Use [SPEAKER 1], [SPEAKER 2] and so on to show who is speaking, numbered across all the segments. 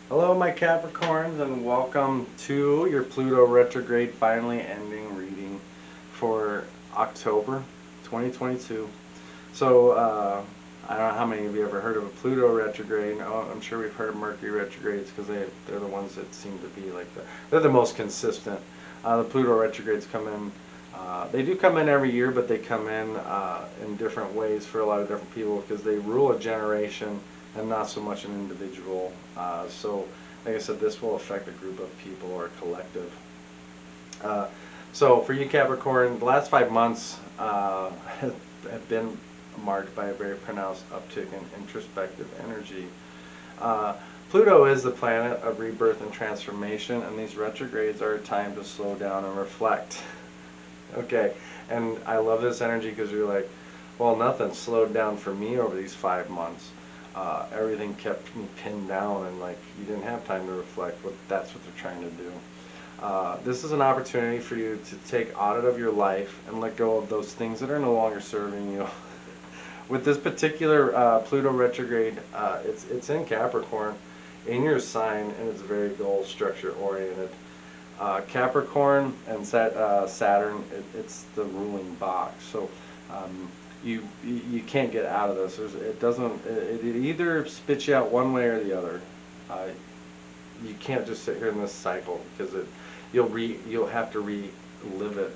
[SPEAKER 1] Hello my Capricorns, and welcome to your Pluto retrograde finally ending reading for October 2022. So I don't know how many of you ever heard of a Pluto retrograde. Oh, I'm sure we've heard of Mercury retrogrades because they're the ones that seem to be like they're the most consistent. The Pluto retrogrades come in. They do come in every year, but they come in different ways for a lot of different people because they rule a generation and not so much an individual. So, like I said, this will affect a group of people or a collective. Uh, so, for you Capricorn, the last 5 months have been marked by a very pronounced uptick in introspective energy. Pluto is the planet of rebirth and transformation, and these retrogrades are a time to slow down and reflect. Okay, and I love this energy because you're like, well, nothing slowed down for me over these 5 months. Everything kept me pinned down, and like you didn't have time to reflect. That's what they're trying to do. This is an opportunity for you to take audit of your life and let go of those things that are no longer serving you. With this particular Pluto retrograde, it's in Capricorn, in your sign, and it's very goal structure oriented. Capricorn and Saturn, it's the ruling box. So you can't get out of this. It doesn't. It either spits you out one way or the other. Uh, you can't just sit here in this cycle because you'll have to relive it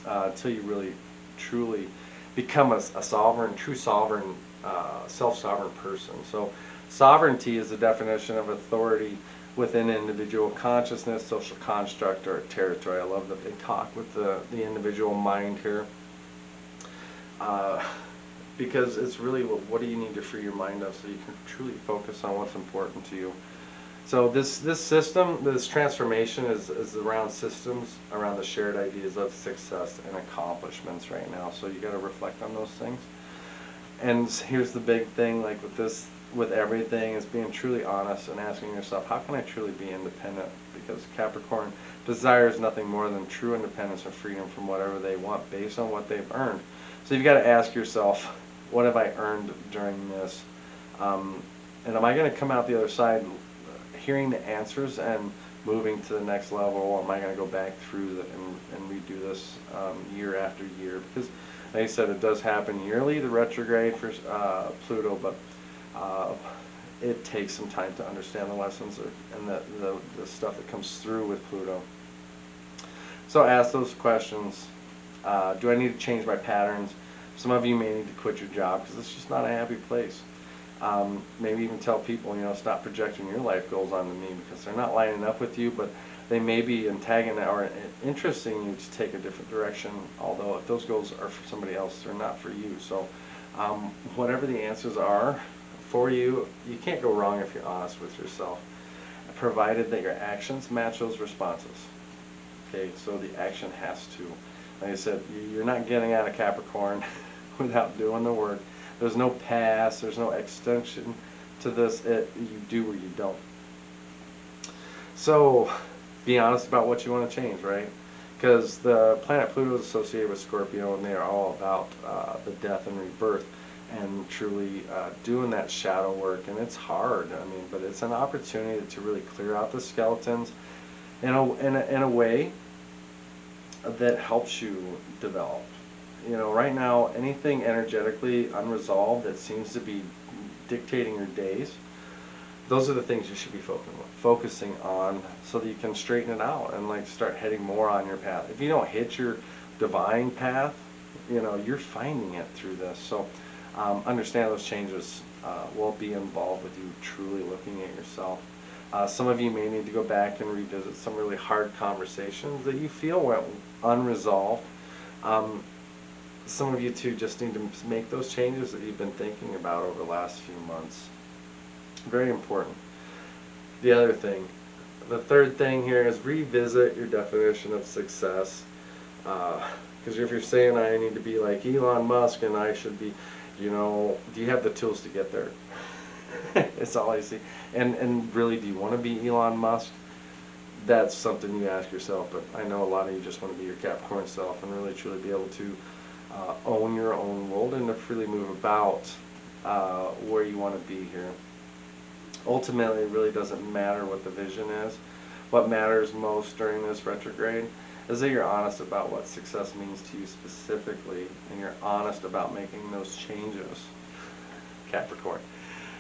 [SPEAKER 1] until you really truly become a sovereign, true sovereign, self-sovereign person. So sovereignty is the definition of authority within individual consciousness, social construct, or territory. I love that they talk with the individual mind here. Uh, because it's really what do you need to free your mind of so you can truly focus on what's important to you. So this system, this transformation is around systems, around the shared ideas of success and accomplishments right now. So you got to reflect on those things. And here's the big thing, like with this, with everything, is being truly honest and asking yourself, how can I truly be independent? Because Capricorn desires nothing more than true independence and freedom from whatever they want based on what they've earned. So you've got to ask yourself, what have I earned during this? And am I going to come out the other side hearing the answers and moving to the next level, or am I going to go back through and redo this year after year? Because, like I said, it does happen yearly, the retrograde for Pluto, but it takes some time to understand the lessons and the stuff that comes through with Pluto. So ask those questions. Do I need to change my patterns? Some of you may need to quit your job because it's just not a happy place. Maybe even tell people, stop projecting your life goals onto me because they're not lining up with you, but they may be antagonizing or interesting you to take a different direction, although if those goals are for somebody else, they're not for you. So whatever the answers are for you, you can't go wrong if you're honest with yourself, provided that your actions match those responses. Okay, so the action has to. Like I said, you're not getting out of Capricorn without doing the work. There's no pass, there's no extension to this. You do or you don't. So be honest about what you want to change, right? Because the planet Pluto is associated with Scorpio, and they are all about the death and rebirth, and truly doing that shadow work. And it's hard, but it's an opportunity to really clear out the skeletons in a way that helps you develop. Right now, anything energetically unresolved that seems to be dictating your days, those are the things you should be focusing on so that you can straighten it out and like start heading more on your path. If you don't hit your divine path, you're finding it through this. So understand those changes will be involved with you truly looking at yourself. Some of you may need to go back and revisit some really hard conversations that you feel went unresolved. Some of you too just need to make those changes that you've been thinking about over the last few months. Very important. The other thing, the third thing here is revisit your definition of success. Because if you're saying I need to be like Elon Musk and I should be, do you have the tools to get there? It's all I see. And really, do you want to be Elon Musk? That's something you ask yourself, but I know a lot of you just want to be your Capricorn self and really truly be able to own your own world and to freely move about where you want to be here. ultimately it really doesn't matter what the vision is. What matters most during this retrograde is that you're honest about what success means to you specifically, and you're honest about making those changes. Capricorn.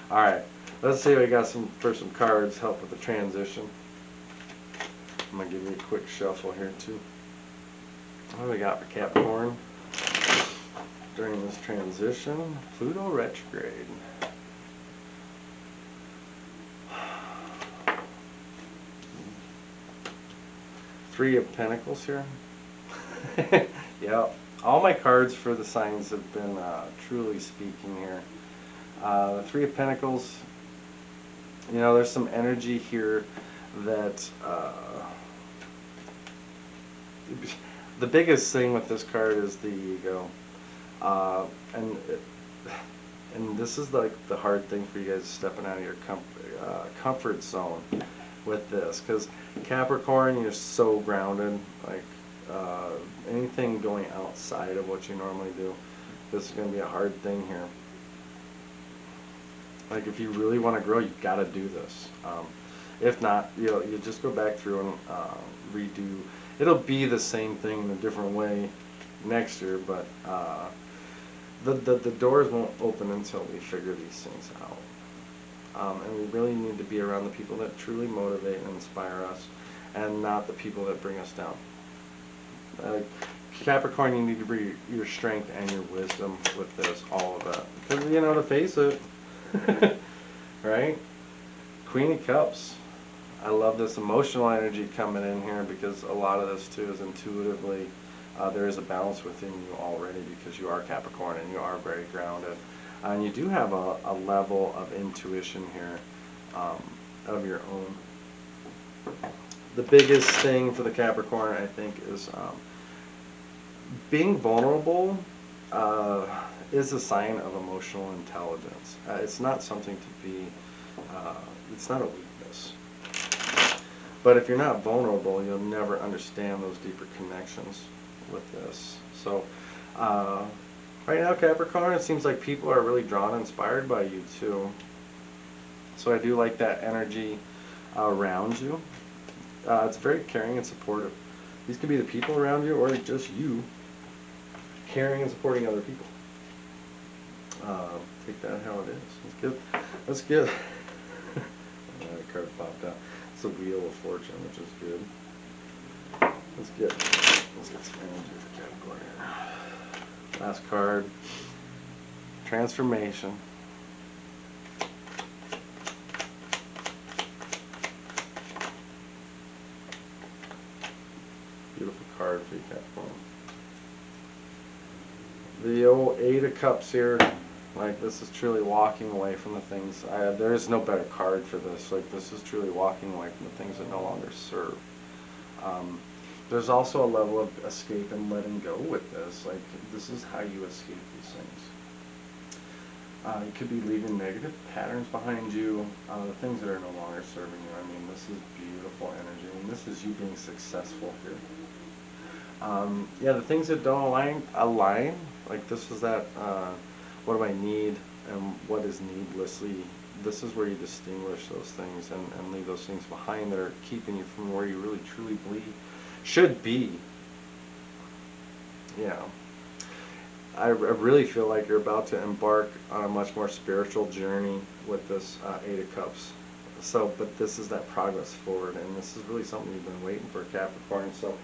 [SPEAKER 1] Alright, let's see what we got for some cards, help with the transition. I'm going to give you a quick shuffle here too. What do we got for Capricorn during this transition? Pluto retrograde. Three of Pentacles here. Yeah, all my cards for the signs have been truly speaking here. The Three of Pentacles, you know, there's some energy here that the biggest thing with this card is the ego, and this is like the hard thing for you guys, stepping out of your comfort zone with this, because Capricorn, you're so grounded. Like anything going outside of what you normally do, this is going to be a hard thing here. Like if you really want to grow, you've got to do this. If not, you just go back through and redo. It'll be the same thing in a different way next year, but the doors won't open until we figure these things out. And we really need to be around the people that truly motivate and inspire us, and not the people that bring us down. Capricorn, you need to bring your strength and your wisdom with this, all of that. Because, you know, to face it, right? Queen of Cups. I love this emotional energy coming in here, because a lot of this too is intuitively, there is a balance within you already, because you are Capricorn and you are very grounded. And you do have a level of intuition here of your own. The biggest thing for the Capricorn, I think, is being vulnerable is a sign of emotional intelligence. It's not something to be, it's not a weakness. But if you're not vulnerable, you'll never understand those deeper connections with this. So, right now, Capricorn, it seems like people are really drawn and inspired by you too. So I do like that energy around you. It's very caring and supportive. These could be the people around you, or just you caring and supporting other people. Take that how it is. Let's get another card popped out. It's the Wheel of Fortune, which is good. Let's get some energy for Capricorn here. Last card. Transformation. Beautiful card for you, Capricorn. The old Eight of Cups here. Like, this is truly walking away from the things. There is no better card for this. Like, this is truly walking away from the things that no longer serve. There's also a level of escape and letting go with this. Like, this is how you escape these things. You could be leaving negative patterns behind you, the things that are no longer serving you. I mean, this is beautiful energy, and this is you being successful here. Yeah, the things that don't align, like this is that, what do I need and what is needlessly. This is where you distinguish those things and leave those things behind that are keeping you from where you really truly believe should be. Yeah. I really feel like you're about to embark on a much more spiritual journey with this Eight of Cups. So, but this is that progress forward, and this is really something you've been waiting for, Capricorn. So,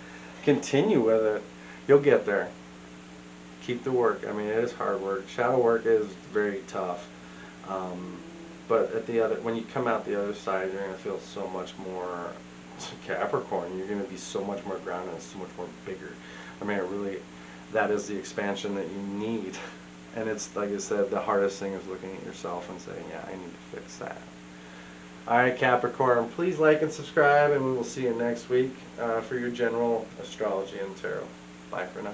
[SPEAKER 1] continue with it. You'll get there. Keep the work. I mean, it is hard work. Shadow work is very tough. But when you come out the other side, you're going to feel so much more Capricorn. You're going to be so much more grounded and so much more bigger. I mean, that is the expansion that you need. And it's, like I said, the hardest thing is looking at yourself and saying, yeah, I need to fix that. Alright, Capricorn, please like and subscribe, and we will see you next week for your general astrology and tarot. Bye for now.